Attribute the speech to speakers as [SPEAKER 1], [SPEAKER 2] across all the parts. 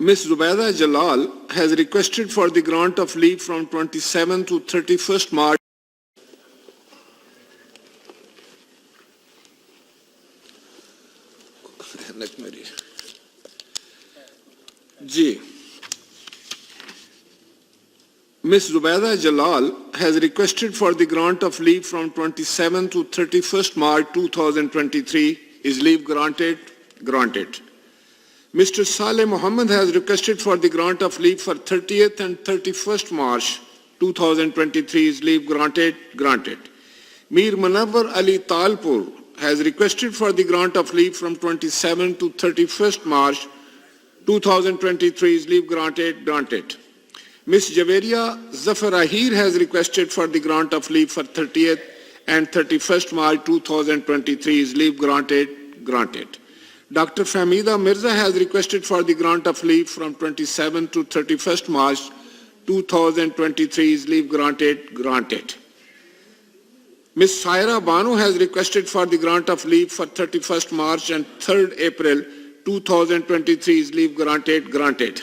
[SPEAKER 1] Ms. Zubaida Jalal has requested for the grant of leave from 27 to 31st March. Ms. Zubaida Jalal has requested for the grant of leave from 27 to 31st March 2023. Is leave granted? Granted. Mr. Saleh Mohammed has requested for the grant of leave for 30th and 31st March 2023. Is leave granted? Granted. Mir Munawwar Ali Talpur has requested for the grant of leave from 27 to 31st March 2023. Is leave granted? Granted. Ms. Javeria Zafar Ahir has requested for the grant of leave for 30th and 31st March 2023. Is leave granted? Granted. Dr. Fahmida Mirza has requested for the grant of leave from 27 to 31st March 2023. Is leave granted? Granted. Ms. Saira Banu has requested for the grant of leave for 31st March and 3rd April 2023. Is leave granted? Granted.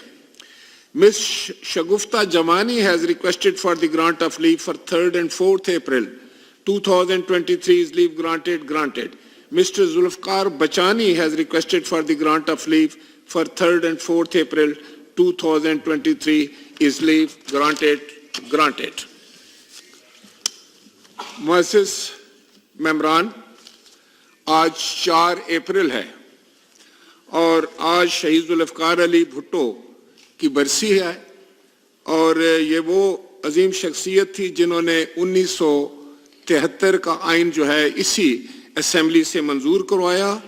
[SPEAKER 1] Ms. Shagufta Jamani has requested for the grant of leave for 3rd and 4th April 2023. Is leave granted? Granted. Mr. Zulfikar Bachani has requested for the grant of leave for 3rd and 4th April 2023. Is leave granted? Granted. मुअस्सिस मेम्बरान, आज 4 अप्रैल है और आज शहीद जुल्फ़िकार अली भुट्टो की बरसी है और ये वो अजीम शख्सियत थी जिन्होंने 1973 का आइन जो है इसी असेंबली से मंजूर करवाया।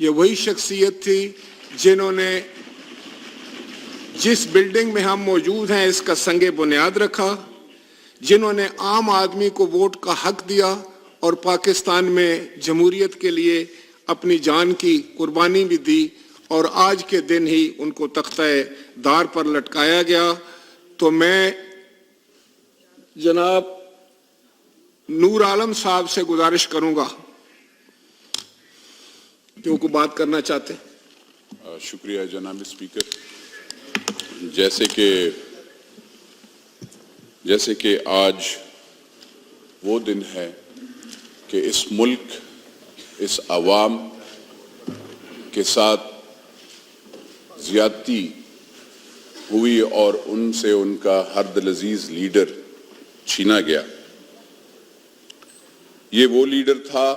[SPEAKER 1] ये वही शख्सियत थी जिन्होंने जिस बिल्डिंग में हम मौजूद हैं इसका संगे बुनियाद रखा, जिन्होंने आम आदमी को वोट का हक दिया और पाकिस्तान में जमहूरियत के लिए अपनी जान की कुर्बानी भी दी और आज के दिन ही उनको तख्ते-ए-दार पर लटकाया गया। तो मैं जनाब नूर आलम साहब से गुजारिश करूंगा कि वो बात करना चाहते हैं।
[SPEAKER 2] शुक्रिया जनाब स्पीकर। जैसे कि आज वो दिन है कि इस मुल्क, इस अवाम के साथ ज़्यादती हुई और उनसे उनका हर दिलअज़ीज़ लीडर छीना गया। ये वो लीडर था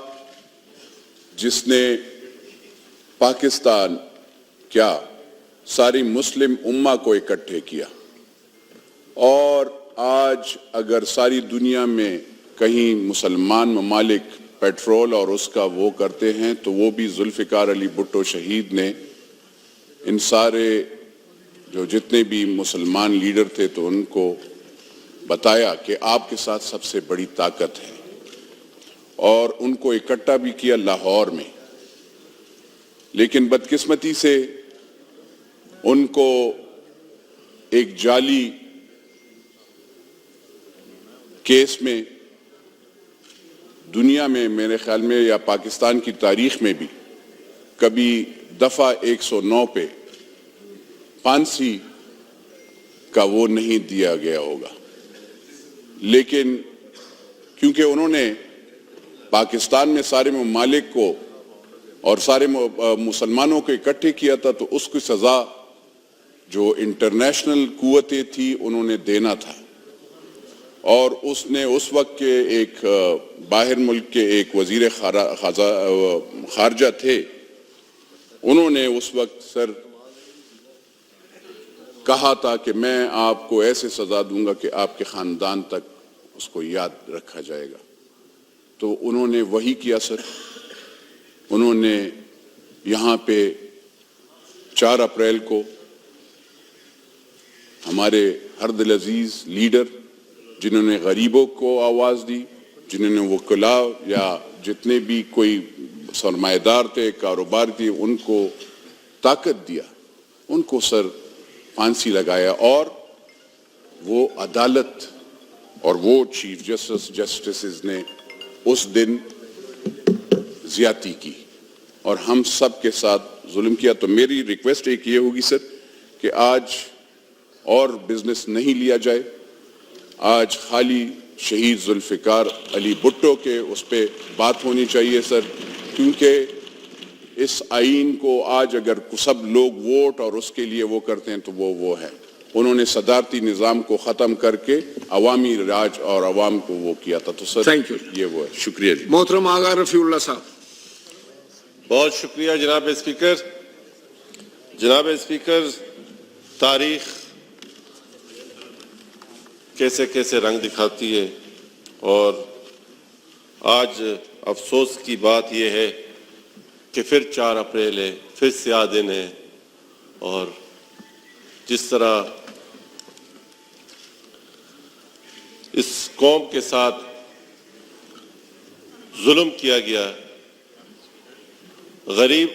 [SPEAKER 2] जिसने पाकिस्तान क्या सारी मुस्लिम उम्मा को इकट्ठे किया और आज अगर सारी दुनिया में कहीं मुसलमान ममालिक पेट्रोल और उसका वो करते हैं तो वो भी जुल्फ़िकार अली भुट्टो शहीद ने इन सारे जो जितने भी मुसलमान लीडर थे तो उनको बताया कि आपके साथ सबसे बड़ी ताकत है और उनको इकट्ठा भी किया लाहौर में। लेकिन बदकिस्मती से उनको एक जाली केस में दुनिया में मेरे ख्याल में या पाकिस्तान की तारीख में भी कभी दफ़ा 109 पे फांसी का वो नहीं दिया गया होगा। लेकिन क्योंकि उन्होंने पाकिस्तान में सारे ममालिक को और सारे मुसलमानों को इकट्ठे किया था तो उसकी सज़ा जो इंटरनेशनल कुव्वतें थी उन्होंने देना था और उसने उस वक्त के एक बाहर मुल्क के एक वज़ीर खारजा थे, उन्होंने उस वक्त सर कहा था कि मैं आपको ऐसे सज़ा दूंगा कि आपके ख़ानदान तक उसको याद रखा जाएगा। तो उन्होंने वही किया सर। उन्होंने यहाँ पे 4 अप्रैल को हमारे हर दिल अजीज लीडर जिन्होंने गरीबों को आवाज़ दी, जिन्होंने वकला या जितने भी कोई सरमाएदार थे, कारोबार थे, उनको ताकत दिया, उनको सर फांसी लगाया और वो अदालत और वो चीफ जस्टिस ने उस दिन ज्यादती की और हम सब के साथ जुल्म किया। तो मेरी रिक्वेस्ट एक ये होगी सर कि आज और बिजनेस नहीं लिया जाए। आज खाली शहीद जुल्फिकार अली भुट्टो के उस पे बात होनी चाहिए सर, क्योंकि इस आईन को आज अगर सब लोग वोट और उसके लिए वो करते हैं तो वो है। उन्होंने सदारती निज़ाम को ख़त्म करके अवामी राज और अवाम को वो किया था। तो सर
[SPEAKER 1] थैंक यू।
[SPEAKER 2] ये वो है। शुक्रिया जी।
[SPEAKER 1] मोहतरम आगा रफीउल्लाह साहब।
[SPEAKER 3] बहुत शुक्रिया जनाब स्पीकर। जनाब स्पीकर, तारीख कैसे कैसे रंग दिखाती है और आज अफसोस की बात यह है कि फिर 4 अप्रैल है, फिर स्याह दिन है और जिस तरह इस कौम के साथ जुल्म किया गया, गरीब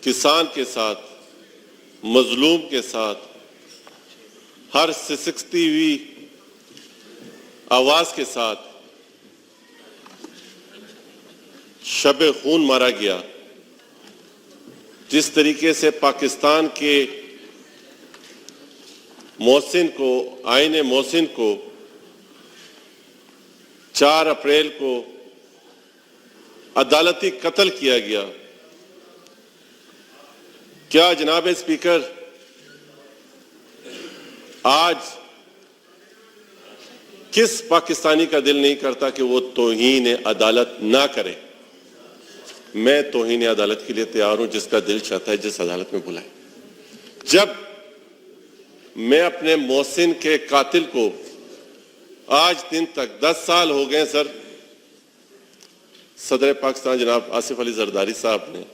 [SPEAKER 3] किसान के साथ, मजलूम के साथ, हर सिसकती हुई आवाज के साथ शबे खून मारा गया, जिस तरीके से पाकिस्तान के मोहसिन को, आईने मोहसिन को 4 अप्रैल को अदालती कत्ल किया गया, क्या जनाब स्पीकर आज किस पाकिस्तानी का दिल नहीं करता कि वो तौहीन अदालत ना करे? मैं तौहीन अदालत के लिए तैयार हूं, जिसका दिल चाहता है जिस अदालत में बुलाए। जब मैं अपने मोहसिन के कातिल को आज दिन तक 10 साल हो गए सर, सदर पाकिस्तान जनाब आसिफ अली जरदारी साहब ने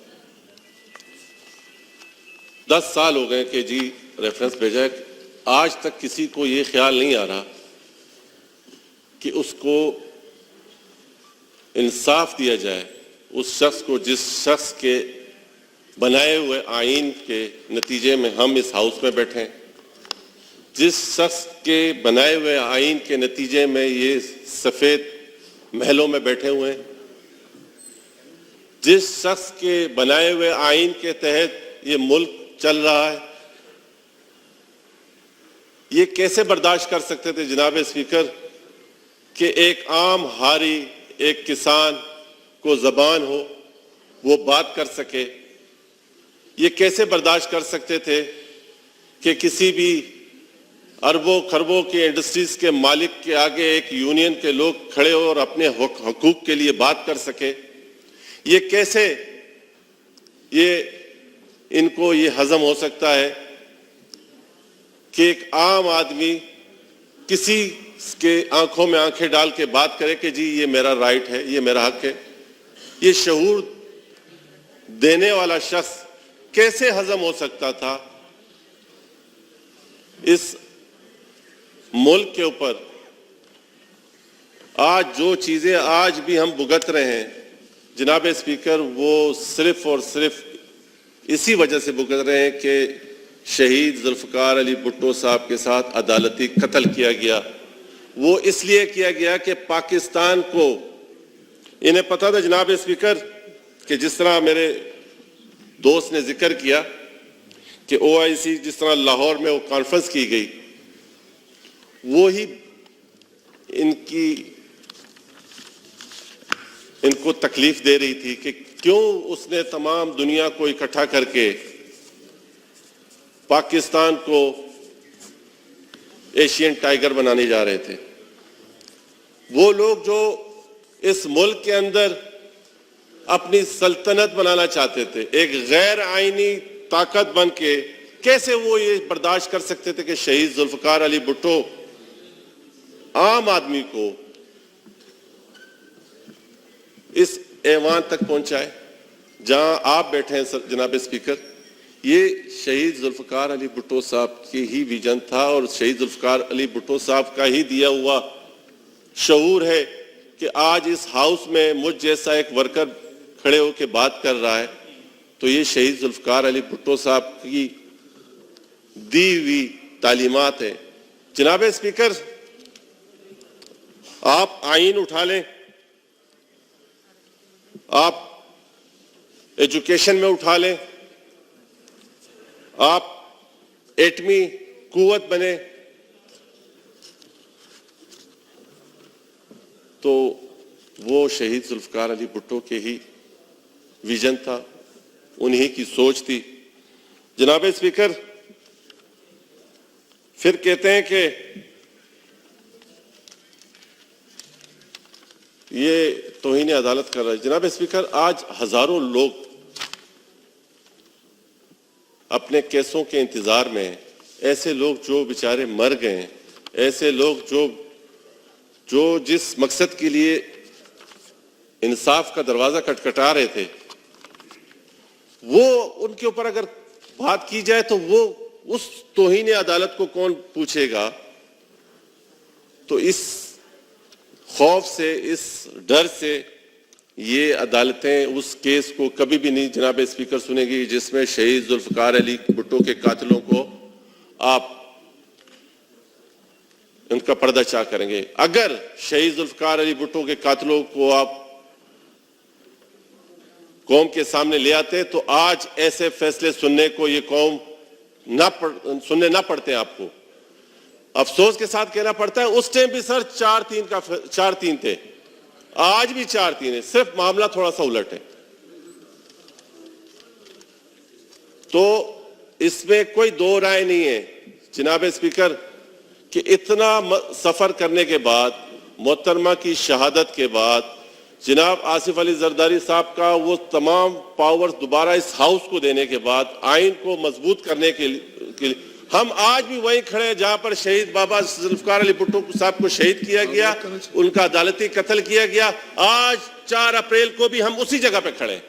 [SPEAKER 3] 10 साल हो गए कि जी रेफरेंस भेजा है, आज तक किसी को ये ख्याल नहीं आ रहा कि उसको इंसाफ दिया जाए उस शख्स को जिस शख्स के बनाए हुए आईन के नतीजे में हम इस हाउस में बैठे हैं, जिस शख्स के बनाए हुए आईन के नतीजे में ये सफेद महलों में बैठे हुए हैं, जिस शख्स के बनाए हुए आईन के तहत ये मुल्क चल रहा है, ये कैसे बर्दाश्त कर सकते थे जनाब स्पीकर कि एक आम हारी, एक किसान को जबान हो, वो बात कर सके? ये कैसे बर्दाश्त कर सकते थे कि किसी भी अरबों खरबों की इंडस्ट्रीज के मालिक के आगे एक यूनियन के लोग खड़े हो और अपने हकूक के लिए बात कर सके? ये कैसे इनको ये हजम हो सकता है कि एक आम आदमी किसी के आंखों में आंखें डाल के बात करे कि जी ये मेरा राइट है, ये मेरा हक है? ये शऊर देने वाला शख्स कैसे हजम हो सकता था इस मुल्क के ऊपर? आज जो चीजें आज भी हम भुगत रहे हैं जनाब स्पीकर, वो सिर्फ और सिर्फ इसी वजह से भुगत रहे हैं कि शहीद जुल्फिकार अली भुट्टो साहब के साथ अदालती कत्ल किया गया। वो इसलिए किया गया कि पाकिस्तान को, इन्हें पता था जनाब स्पीकर कि जिस तरह मेरे दोस्त ने जिक्र किया कि OIC जिस तरह लाहौर में वो कॉन्फ्रेंस की गई, वो ही इनको तकलीफ दे रही थी कि क्यों उसने तमाम दुनिया को इकट्ठा करके पाकिस्तान को एशियन टाइगर बनाने जा रहे थे। वो लोग जो इस मुल्क के अंदर अपनी सल्तनत बनाना चाहते थे, एक गैर आईनी ताकत बन के, कैसे वो ये बर्दाश्त कर सकते थे कि शहीद जुल्फिकार अली भुट्टो आम आदमी को इस ऐवान तक पहुंचाए जहां आप बैठे हैं सर जनाब स्पीकर? ये शहीद जुल्फिकार अली भुट्टो साहब की ही विजन था और शहीद जुल्फिकार अली भुट्टो साहब का ही दिया हुआ शऊर है कि आज इस हाउस में मुझ जैसा एक वर्कर खड़े होकर बात कर रहा है, तो ये शहीद जुल्फिकार अली भुट्टो साहब की दी हुई तालीमात है। जनाब स्पीकर, आप आईन उठा लें, आप एजुकेशन में उठा लें, आप एटमी कुव्वत बने, तो वो शहीद जुल्फकार अली भुट्टो के ही विजन था, उन्हीं की सोच थी। जनाब स्पीकर, फिर कहते हैं कि ये तौहीन अदालत कर रहा है। जनाब स्पीकर, आज हजारों लोग अपने केसों के इंतजार में हैं, ऐसे लोग जो बेचारे मर गए, ऐसे लोग जो जिस मकसद के लिए इंसाफ का दरवाजा खटखटा रहे थे, वो उनके ऊपर अगर बात की जाए तो वो उस तौहीन अदालत को कौन पूछेगा। तो इस खौफ से, इस डर से ये अदालतें उस केस को कभी भी नहीं जनाब स्पीकर सुनेगी जिसमें शहीद जुल्फकार अली भुट्टो के कातिलों को आप उनका पर्दाचार करेंगे। अगर शहीद जुल्फकार अली भुट्टो के कातिलों को आप कौम के सामने ले आते तो आज ऐसे फैसले सुनने को ये कौम सुनने ना पड़ते आपको। अफसोस के साथ कहना पड़ता है, उस टाइम भी सर 4-3 थे, आज भी 4-3 है, सिर्फ मामला थोड़ा सा उलट है। तो इसमें कोई दो राय नहीं है जनाब स्पीकर कि इतना सफर करने के बाद, मोहतरमा की शहादत के बाद, जनाब आसिफ अली जरदारी साहब का वो तमाम पावर्स दोबारा इस हाउस को देने के बाद, आइन को मजबूत करने के लिए हम आज भी वहीं खड़े हैं जहां पर शहीद बाबा जुल्फकार अली भुट्टो साहब को शहीद किया गया, उनका अदालती कत्ल किया गया। आज 4 अप्रैल को भी हम उसी जगह पे खड़े हैं।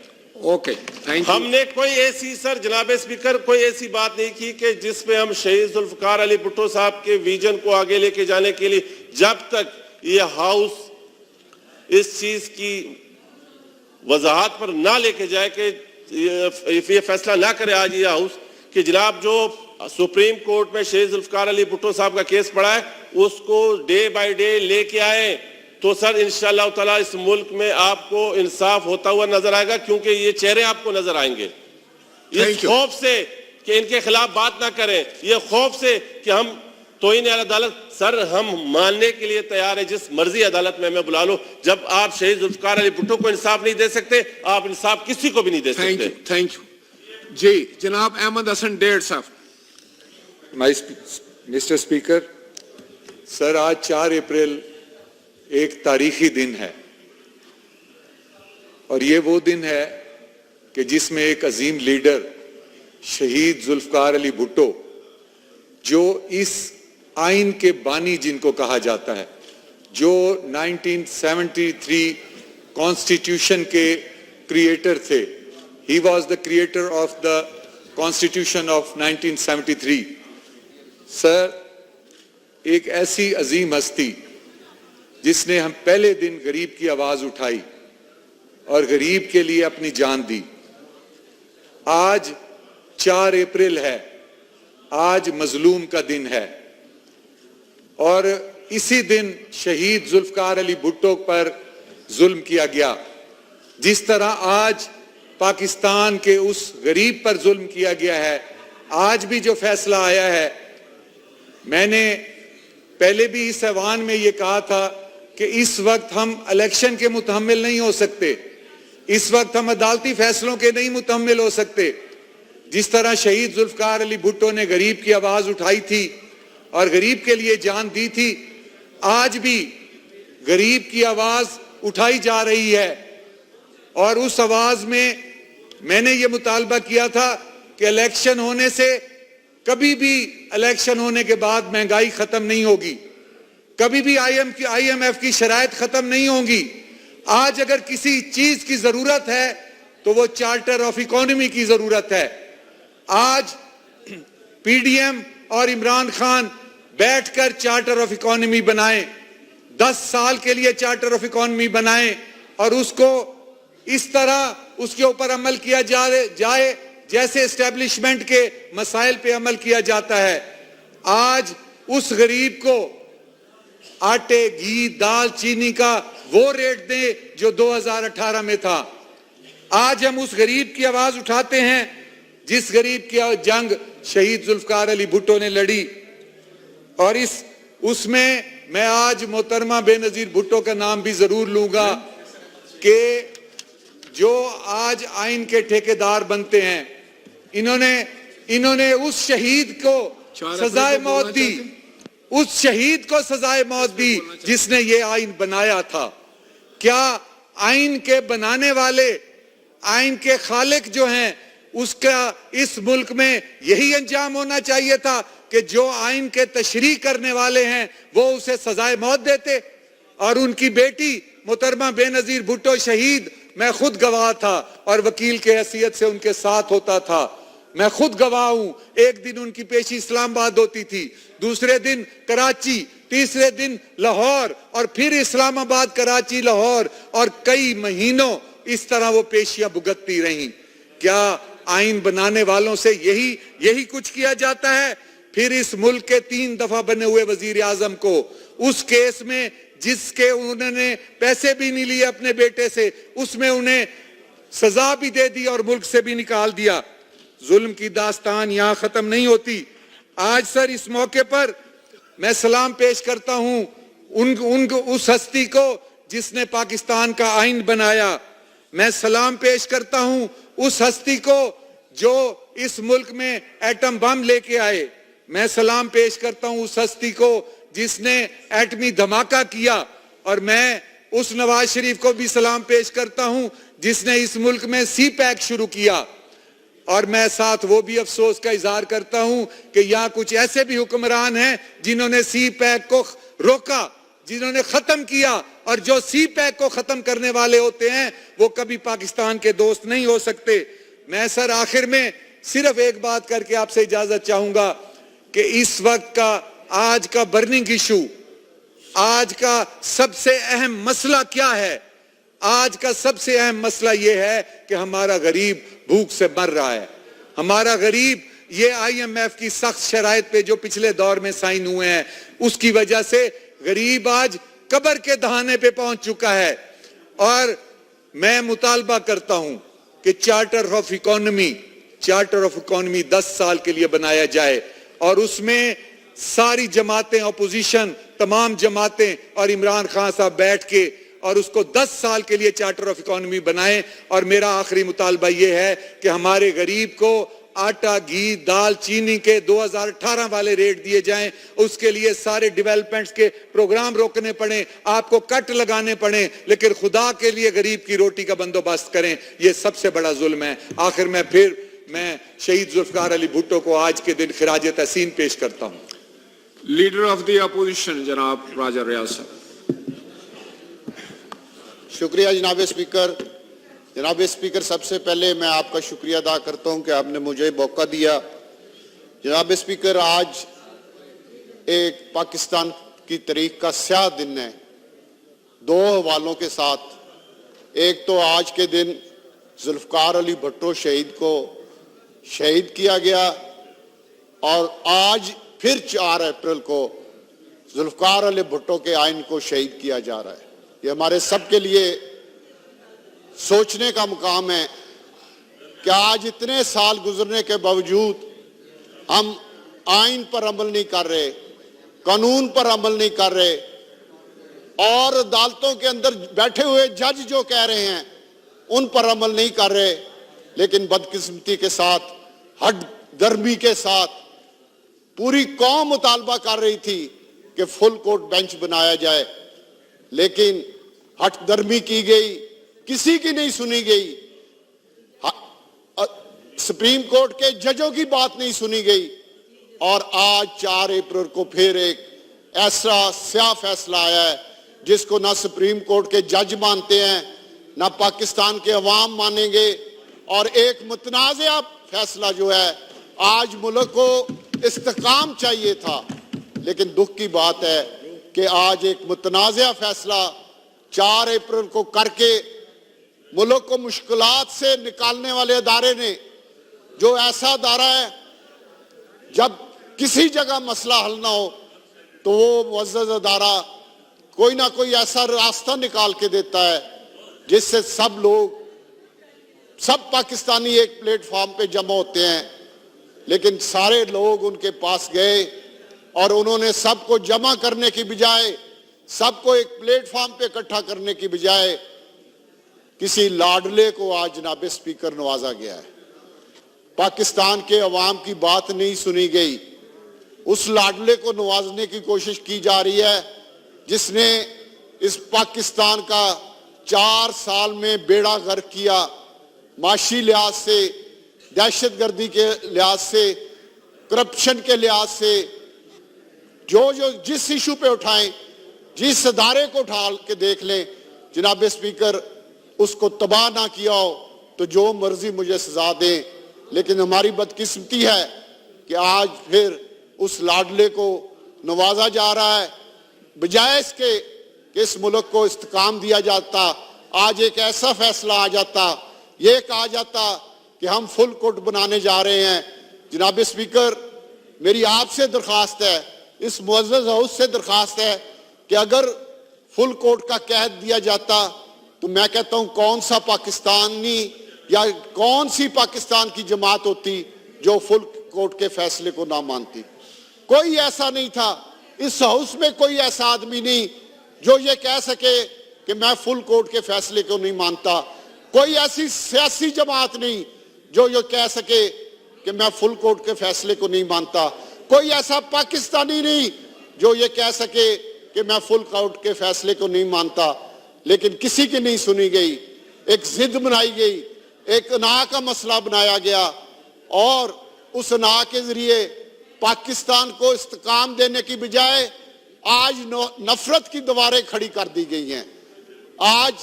[SPEAKER 1] Okay, thank you.
[SPEAKER 3] हमने कोई ऐसी, सर जनाब स्पीकर, कोई ऐसी बात नहीं की कि जिसमें हम शहीद जुल्फकार अली भुट्टो साहब के विजन को आगे लेके जाने के लिए, जब तक ये हाउस इस चीज की वजाहत पर ना लेके जाए कि ये फैसला ना करे आज ये हाउस कि जनाब जो सुप्रीम कोर्ट में शहीद जुल्फकार अली भुट्टो साहब का केस पड़ा है उसको डे बाय डे लेके आए, तो सर इंशाअल्लाह ताला इस मुल्क में आपको इंसाफ होता हुआ नजर आएगा, क्योंकि ये चेहरे आपको नजर आएंगे। इस खौफ से कि इनके खिलाफ बात ना करें, ये खौफ से कि हम तौहीन अदालत, सर हम मानने के लिए तैयार है जिस मर्जी अदालत में हमें बुला लो। जब आप शहीद जुल्फकार अली भुट्टो को इंसाफ नहीं दे सकते, आप इंसाफ किसी को भी नहीं दे सकते।
[SPEAKER 1] थैंक यू जी। जनाब अहमद हसन डेढ़ साहब।
[SPEAKER 4] मिस्टर स्पीकर, सर आज 4 अप्रैल एक तारीखी दिन है और ये वो दिन है कि जिसमें एक अजीम लीडर शहीद जुल्फकार अली भुट्टो, जो इस आइन के बानी जिनको कहा जाता है, जो 1973 कॉन्स्टिट्यूशन के क्रिएटर थे, he was the creator of the constitution of 1973। Sir, एक ऐसी अजीम हस्ती जिसने हम पहले दिन गरीब की आवाज उठाई और गरीब के लिए अपनी जान दी। आज 4 अप्रैल है, आज मजलूम का दिन है और इसी दिन शहीद जुल्फकार अली भुट्टो पर जुल्म किया गया। जिस तरह आज पाकिस्तान के उस गरीब पर जुल्म किया गया है, आज भी जो फैसला आया है, मैंने पहले भी इस ऐवान में यह कहा था कि इस वक्त हम इलेक्शन के मुतहम्मिल नहीं हो सकते, इस वक्त हम अदालती फैसलों के नहीं मुतहम्मिल हो सकते। जिस तरह शहीद जुल्फकार अली भुट्टो ने गरीब की आवाज उठाई थी और गरीब के लिए जान दी थी, आज भी गरीब की आवाज उठाई जा रही है। और उस आवाज में मैंने ये मुतालबा किया था कि इलेक्शन होने से, कभी भी इलेक्शन होने के बाद महंगाई खत्म नहीं होगी, कभी भी IMF की शराइत खत्म नहीं होंगी। आज अगर किसी चीज की जरूरत है तो वो चार्टर ऑफ इकोनॉमी की जरूरत है। आज PDM और इमरान खान बैठकर चार्टर ऑफ इकोनॉमी बनाएं, 10 साल के लिए चार्टर ऑफ इकोनॉमी बनाएं और उसको इस तरह उसके ऊपर अमल किया जाए जैसे एस्टेब्लिशमेंट के मसाइल पे अमल किया जाता है। आज उस गरीब को आटे, घी, दाल, चीनी का वो रेट दें जो 2018 में था। आज हम उस गरीब की आवाज उठाते हैं जिस गरीब की जंग शहीद जुल्फकार अली भुट्टो ने लड़ी, और उसमें मैं आज मोहतरमा बेनजीर भुट्टो का नाम भी जरूर लूंगा कि जो आज आइन के ठेकेदार बनते हैं, इन्होंने उस शहीद को सजाए मौत दी, उस शहीद को सजाए मौत दी जिसने ये आइन बनाया था। क्या आइन के बनाने वाले, आइन के खालिक जो हैं, उसका इस मुल्क में यही अंजाम होना चाहिए था कि जो आइन के तशरीह करने वाले हैं वो उसे सजाए मौत देते? और उनकी बेटी मोहतरमा बेनजीर भुट्टो शहीद, मैं खुद गवाह था और वकील के हैसियत से उनके साथ होता था, मैं खुद गवाह हूं। एक दिन उनकी पेशी इस्लामाबाद होती थी, दूसरे दिन कराची, तीसरे दिन लाहौर, और फिर इस्लामाबाद, कराची, लाहौर, और कई महीनों इस तरह वो पेशियां भुगतती रहीं। क्या आइन बनाने वालों से यही कुछ किया जाता है? फिर इस मुल्क के 3 दफा बने हुए वजीर आजम को उस केस में जिसके उन्होंने पैसे भी नहीं लिए अपने बेटे से, उसमें उन्हें सजा भी दे दी और मुल्क से भी निकाल दिया। जुल्म की दास्तान यहां खत्म नहीं होती। आज सर इस मौके पर मैं सलाम पेश करता हूं उस हस्ती को जिसने पाकिस्तान का आइन बनाया। मैं सलाम पेश करता हूं उस हस्ती को जो इस मुल्क में एटम बम लेके आए। मैं सलाम पेश करता हूं उस हस्ती को जिसने एटमी धमाका किया, और मैं उस नवाज शरीफ को भी सलाम पेश करता हूं जिसने इस मुल्क में सी पैक शुरू किया। और मैं साथ वो भी अफसोस का इजहार करता हूं कि यहां कुछ ऐसे भी हुक्मरान हैं जिन्होंने सी पैक को रोका, जिन्होंने खत्म किया, और जो सी पैक को खत्म करने वाले होते हैं वो कभी पाकिस्तान के दोस्त नहीं हो सकते। मैं सर आखिर में सिर्फ एक बात करके आपसे इजाजत चाहूंगा कि इस वक्त का आज का बर्निंग इशू, आज का सबसे अहम मसला क्या है? आज का सबसे अहम मसला यह है कि हमारा गरीब भूख से मर रहा है। हमारा गरीब ये IMF की सख्त शराइत पे जो पिछले दौर में साइन हुए हैं, उसकी वजह से गरीब आज कब्र के दहाने पे पहुंच चुका है। और मैं मुतालबा करता हूं कि चार्टर ऑफ इकोनॉमी 10 साल के लिए बनाया जाए, और उसमें सारी जमातें, अपोजिशन, तमाम जमातें और इमरान खान साहब बैठ के और उसको 10 साल के लिए चार्टर ऑफ इकोनॉमी बनाएं। और मेरा आखिरी मुतालबा यह है कि हमारे गरीब को आटा, घी, दाल, चीनी के 2018 वाले रेट दिए जाएं। उसके लिए सारे डेवलपमेंट्स के प्रोग्राम रोकने पड़े, आपको कट लगाने पड़े, लेकिन खुदा के लिए गरीब की रोटी का बंदोबस्त करें। यह सबसे बड़ा जुल्म है। आखिर में फिर मैं शहीद जुल्फकार अली भुट्टो को आज के दिन खिराज तहसीन पेश करता हूं।
[SPEAKER 1] लीडर ऑफ द अपोजिशन जनाब राजा रियाज साहब।
[SPEAKER 5] शुक्रिया जनाब स्पीकर। जनाब स्पीकर, सबसे पहले मैं आपका शुक्रिया अदा करता हूं कि आपने मुझे मौका दिया। जनाब स्पीकर, आज एक पाकिस्तान की तारीख का स्याह दिन है 2 हवालों के साथ। एक तो आज के दिन जुल्फकार अली भुट्टो शहीद को शहीद किया गया, और आज फिर 4 अप्रैल को जुल्फकार अली भुट्टो के आइन को शहीद किया जा रहा है। ये हमारे सबके लिए सोचने का मुकाम है कि आज इतने साल गुजरने के बावजूद हम आइन पर अमल नहीं कर रहे, कानून पर अमल नहीं कर रहे, और अदालतों के अंदर बैठे हुए जज जो कह रहे हैं उन पर अमल नहीं कर रहे। लेकिन बदकिस्मती के साथ, हद गर्मी के साथ पूरी कौम मुतालबा कर रही थी कि फुल कोर्ट बेंच बनाया जाए, लेकिन हठधर्मी की गई, किसी की नहीं सुनी गई। सुप्रीम कोर्ट के जजों की बात नहीं सुनी गई, और आज 4 अप्रैल को फिर एक ऐसा स्याह फैसला आया है जिसको ना सुप्रीम कोर्ट के जज मानते हैं, ना पाकिस्तान के अवाम मानेंगे। और एक मुतनाज़ा फैसला जो है, आज मुल्क को इस्तेकाम चाहिए था, लेकिन दुख की बात है कि आज एक मुतनाज़ा फैसला 4 अप्रैल को करके मुल्क को मुश्किलात से निकालने वाले अदारे ने, जो ऐसा अदारा है जब किसी जगह मसला हल ना हो तो वो मुअज़्ज़ज़ अदारा कोई ना कोई ऐसा रास्ता निकाल के देता है जिससे सब लोग सब पाकिस्तानी एक प्लेटफॉर्म पे जमा होते हैं, लेकिन सारे लोग उनके पास गए और उन्होंने सबको जमा करने की बजाय, सबको एक प्लेटफॉर्म पे इकट्ठा करने की बजाय किसी लाडले को आज जनाब स्पीकर नवाजा गया है। पाकिस्तान के अवाम की बात नहीं सुनी गई, उस लाडले को नवाजने की कोशिश की जा रही है जिसने इस पाकिस्तान का 4 साल में बेड़ा गर्क किया, माशी लिहाज से, दहशतगर्दी के लिहाज से, करप्शन के लिहाज से, जो जिस इशू पे उठाएं, जिस अदारे को उठा के देख लें जनाब स्पीकर, उसको तबाह ना किया हो तो जो मर्जी मुझे सजा दें। लेकिन हमारी बदकिस्मती है कि आज फिर उस लाडले को नवाजा जा रहा है, बजाय इसके कि इस मुल्क को इस्तेकाम दिया जाता। आज एक ऐसा फैसला आ जाता, ये कहा जाता कि हम फुल कोर्ट बनाने जा रहे हैं। जनाब स्पीकर, मेरी आपसे दरख्वास्त है, इस मुअज़्ज़ज़ हाउस से दरख्वास्त है कि अगर फुल कोर्ट का कहत दिया जाता तो मैं कहता हूं कौन सा पाकिस्तानी या कौन सी पाकिस्तान की जमात होती जो फुल कोर्ट के फैसले को ना मानती। कोई ऐसा नहीं था, इस हाउस में कोई ऐसा आदमी नहीं जो ये कह सके कि मैं फुल कोर्ट के फैसले को नहीं मानता। कोई ऐसी सियासी जमात नहीं जो ये कह सके कि मैं फुल कोर्ट के फैसले को नहीं मानता। कोई ऐसा पाकिस्तानी नहीं जो ये कह सके कि मैं फुल कोर्ट के फैसले को नहीं मानता। लेकिन किसी की नहीं सुनी गई, एक जिद बनाई गई, एक अना का मसला बनाया गया और उस अना के जरिए पाकिस्तान को इस्तेकाम देने की बजाय आज नफरत की दीवारें खड़ी कर दी गई हैं। आज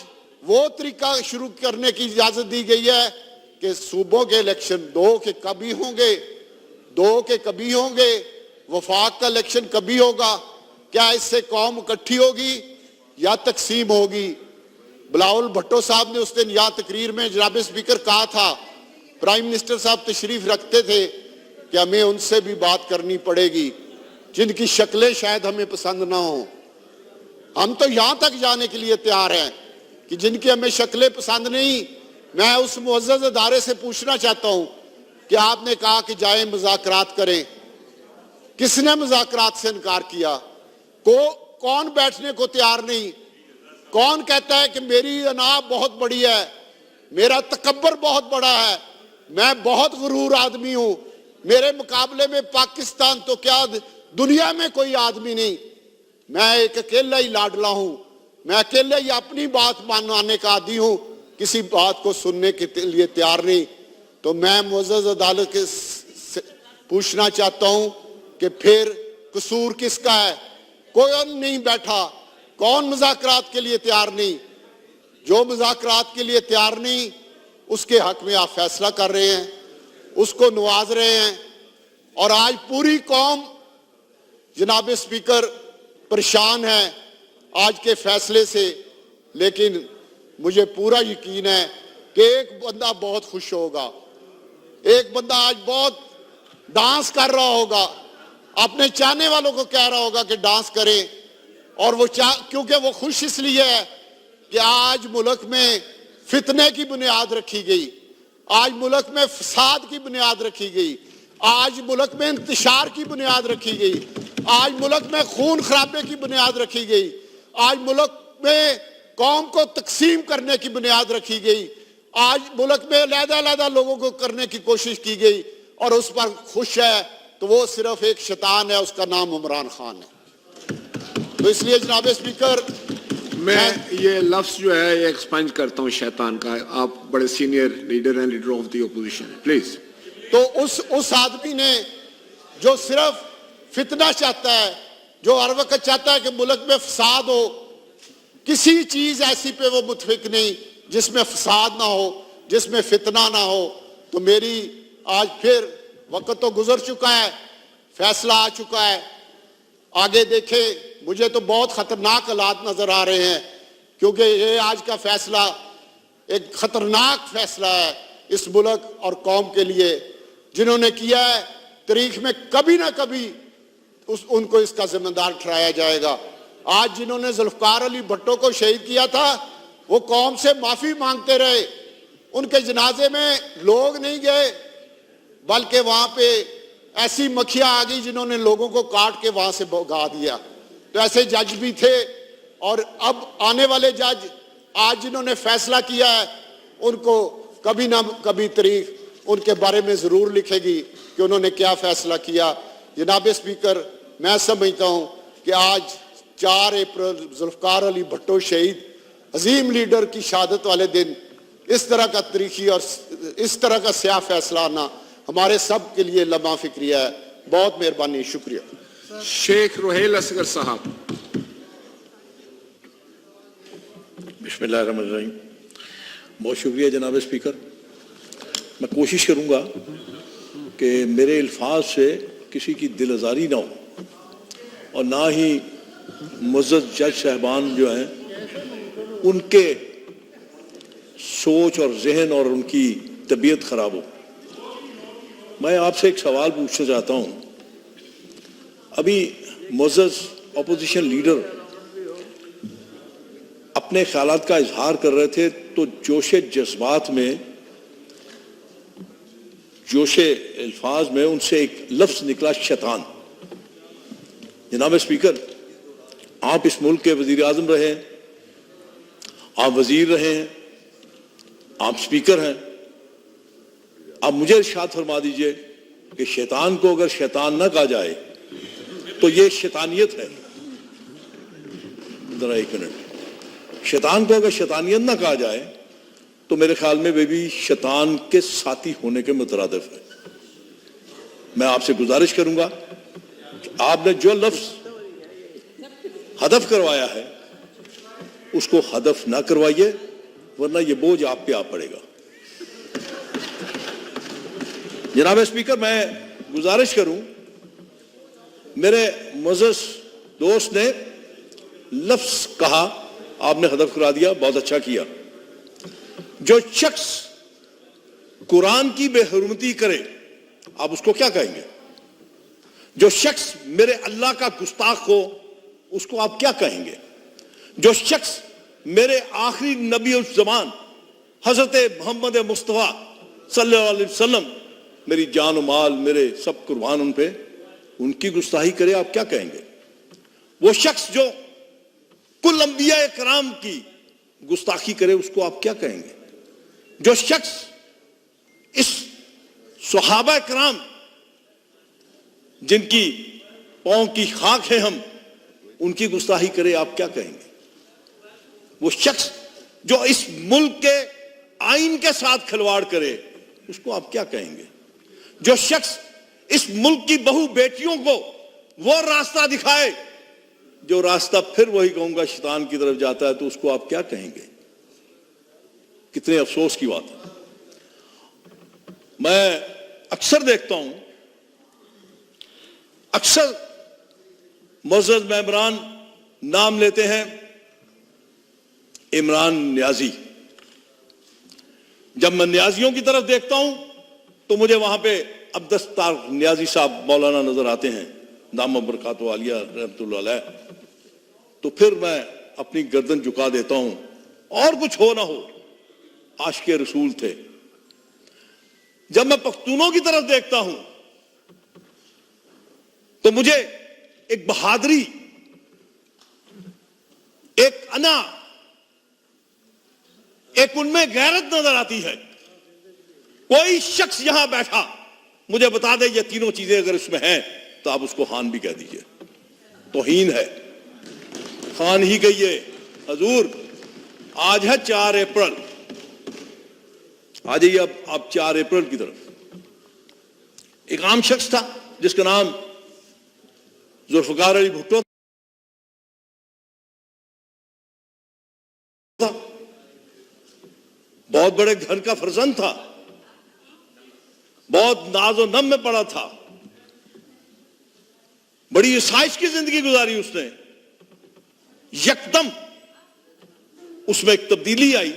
[SPEAKER 5] वो तरीका शुरू करने की इजाजत दी गई है कि सूबों के इलेक्शन 2 के कभी होंगे, वफाक का इलेक्शन कभी होगा। क्या इससे कौम इकट्ठी होगी या तकसीम होगी? बिलावल भुट्टो साहब ने उस दिन यहाँ तकरीर में जनाब स्पीकर कहा था, प्राइम मिनिस्टर साहब तशरीफ रखते थे कि हमें उनसे भी बात करनी पड़ेगी जिनकी शक्लें शायद हमें पसंद ना हो। हम तो यहां तक जाने के लिए तैयार हैं कि जिनकी हमें शक्लें पसंद नहीं। मैं उस मुअज़्ज़ज़ अदारे से पूछना चाहता हूं कि आपने कहा कि जाए मुज़ाकरात करें, किसने मुज़ाकरात से इनकार किया? कौन बैठने को तैयार नहीं? कौन कहता है कि मेरी अना बहुत बड़ी है, मेरा तकब्बर बहुत बड़ा है, मैं बहुत गुरूर आदमी हूं, मेरे मुकाबले में पाकिस्तान तो क्या दुनिया में कोई आदमी नहीं, मैं एक अकेला ही लाडला हूं, मैं अकेले ही अपनी बात मानने का आदी हूं, किसी बात को सुनने के लिए तैयार नहीं। तो मैं मुअज़्ज़ज़ अदालत के पूछना चाहता हूं कि फिर कसूर किसका है? कोई नहीं बैठा, कौन मुज़ाकरात के लिए तैयार नहीं? जो मुज़ाकरात के लिए तैयार नहीं उसके हक में आप फैसला कर रहे हैं, उसको नवाज रहे हैं और आज पूरी कौम जनाब स्पीकर परेशान है आज के फैसले से। लेकिन मुझे पूरा यकीन है कि एक बंदा बहुत खुश होगा, एक बंदा आज बहुत डांस कर रहा होगा, अपने चाहने वालों को कह रहा होगा कि डांस करें। और वो क्योंकि वो खुश इसलिए है कि आज मुल्क में फितने की बुनियाद रखी गई, आज मुल्क में फसाद की बुनियाद रखी गई, आज मुल्क में इंतशार की बुनियाद रखी गई, आज मुल्क में खून खराबे की बुनियाद रखी गई, आज मुल्क में कौम को तकसीम करने की बुनियाद रखी गई, आज मुल्क में अलग-अलग लोगों को करने की कोशिश की गई और उस पर खुश है तो वो सिर्फ एक शैतान है, उसका नाम इमरान खान है। तो इसलिए जनाब स्पीकर,
[SPEAKER 1] मैं ये लफ्ज जो है ये एक्सपेंड करता हूँ शैतान का। आप बड़े सीनियर लीडर हैं, लीडर ऑफ द ओपोजिशन है, प्लीज।
[SPEAKER 5] तो उस आदमी ने जो सिर्फ फितना चाहता है, जो हर वक्त चाहता है कि मुल्क में फसाद हो, किसी चीज ऐसी पे वो मुतफिक नहीं जिसमें फसाद ना हो, जिसमें फितना ना हो। तो मेरी आज फिर वक्त तो गुजर चुका है, फैसला आ चुका है, आगे देखें। मुझे तो बहुत खतरनाक हालात नजर आ रहे हैं क्योंकि ये आज का फैसला एक खतरनाक फैसला है इस मुल्क और कौम के लिए। जिन्होंने किया है तारीख में कभी ना कभी उनको इसका जिम्मेदार ठहराया जाएगा। आज जिन्होंने जुल्फकार अली भुट्टो को शहीद किया था वो कौम से माफी मांगते रहे, उनके जनाजे में लोग नहीं गए, बल्कि वहां पे ऐसी मक्खियां आ गई जिन्होंने लोगों को काट के वहां से भगा दिया। तो ऐसे जज भी थे, और अब आने वाले जज आज जिन्होंने फैसला किया है, उनको कभी ना कभी तारीख उनके बारे में जरूर लिखेगी कि उन्होंने क्या फैसला किया। जनाब स्पीकर, मैं समझता हूं कि आज 4 अप्रैल जुल्फकार अली भुट्टो शहीद अजीम लीडर की शहादत वाले दिन इस तरह का तारीखी और इस तरह का स्याह फैसला आना हमारे सब के लिए लम्हा फिक्रिया है। बहुत मेहरबानी, शुक्रिया।
[SPEAKER 1] शेख रोहेल असगर साहब।
[SPEAKER 6] बिस्मिल्लाहिर्रहमानिर्रहीम। बहुत शुक्रिया जनाब स्पीकर। मैं कोशिश करूंगा कि मेरे अल्फाज से किसी की दिल आज़ारी ना हो, और ना ही मुअज़्ज़ज़ जज साहबान जो हैं उनके सोच और जहन और उनकी तबीयत ख़राब हो। मैं आपसे एक सवाल पूछना चाहता हूं। अभी मुअज़्ज़ज़ अपोजिशन लीडर अपने ख्यालात का इजहार कर रहे थे, तो जोशे जज्बात में, जोशे अल्फाज में उनसे एक लफ्ज निकला, शैतान। जनाब स्पीकर, आप इस मुल्क के वजीर आजम रहे हैं, आप वजीर रहे हैं, आप स्पीकर हैं, आप मुझे इरशाद फरमा दीजिए कि शैतान को अगर शैतान ना कहा जाए तो ये शैतानियत है। जरा एक मिनट, शैतान को अगर शैतानियत ना कहा जाए तो मेरे ख्याल में वे भी शैतान के साथी होने के मुतरादिफ है। मैं आपसे गुजारिश करूंगा कि आपने जो लफ्ज हदफ करवाया है उसको हदफ ना करवाइए, वरना ये बोझ आप पे आ पड़ेगा। जनाब स्पीकर, मैं गुजारिश करूं, मेरे मुअज़्ज़ज़ दोस्त ने लफ्ज कहा, आपने हदफ करा दिया, बहुत अच्छा किया। जो शख्स कुरान की बेहुरमती करे, आप उसको क्या कहेंगे? जो शख्स मेरे अल्लाह का गुस्ताख हो, उसको आप क्या कहेंगे? जो शख्स मेरे आखिरी नबी उस जमान हजरत मोहम्मद मुस्तफा सल्लल्लाहु अलैहि वसल्लम, मेरी जान और माल मेरे सब कुर्बान उन पे, उनकी गुस्ताही करे, आप क्या कहेंगे? वो शख्स जो कुल अंबिया कराम की गुस्ताखी करे, उसको आप क्या कहेंगे? जो शख्स इस सहाबा कराम जिनकी पांव की खाक है हम, उनकी गुस्ताही करे, आप क्या कहेंगे? वो शख्स जो इस मुल्क के आइन के साथ खिलवाड़ करे, उसको आप क्या कहेंगे? जो शख्स इस मुल्क की बहु बेटियों को वो रास्ता दिखाए जो रास्ता फिर वही कहूंगा शैतान की तरफ जाता है, तो उसको आप क्या कहेंगे? कितने अफसोस की बात है। मैं अक्सर देखता हूं, अक्सर मुअज़्ज़ज़ मेंबरान नाम लेते हैं इमरान नियाजी। जब मैं नियाजियों की तरफ देखता हूं तो मुझे वहां पे अब्दुस तारिक नियाजी साहब मौलाना नजर आते हैं, दाम बरकातहू आलिया रहमतुल्लाह अलैह। तो फिर मैं अपनी गर्दन झुका देता हूं, और कुछ हो ना हो, आशिक़े रसूल थे। जब मैं पख्तूनों की तरफ देखता हूं तो मुझे एक बहादुरी, एक अना, एक उनमें गैरत नजर आती है। कोई शख्स यहां बैठा मुझे बता दे ये तीनों चीजें अगर इसमें हैं, तो आप उसको खान भी कह दीजिए। तौहीन है, खान ही कहिए। हजूर, आज है 4 अप्रैल, आ जाइए अब आप 4 अप्रैल की तरफ। एक आम शख्स था जिसका नाम जुल्फकार अली भुट्टो था। बहुत बड़े घर का फर्जंद था, बहुत नाजो नम में पड़ा था, बड़ी आसाइश की जिंदगी गुजारी उसने। यकदम उसमें एक तब्दीली आई।